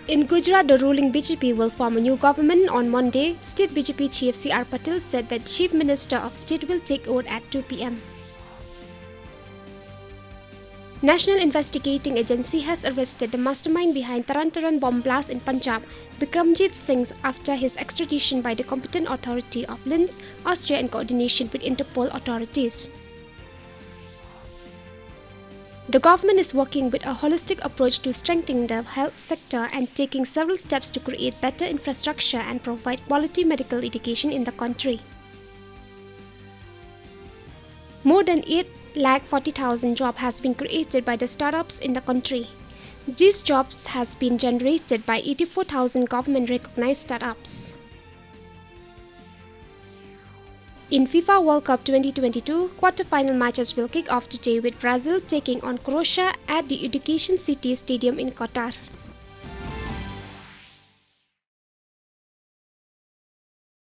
In Gujarat, the ruling BJP will form a new government on Monday. State BJP Chief C.R. Patil said that Chief Minister of State will take oath at 2 p.m. National Investigating Agency has arrested the mastermind behind Taran bomb blast in Punjab, Bikramjit Singh, after his extradition by the competent authority of Linz, Austria in coordination with Interpol authorities. The government is working with a holistic approach to strengthening the health sector and taking several steps to create better infrastructure and provide quality medical education in the country. More than 840,000 jobs has been created by the startups in the country. These jobs has been generated by 84,000 government-recognized startups. In FIFA World Cup 2022, quarter-final matches will kick off today with Brazil taking on Croatia at the Education City Stadium in Qatar.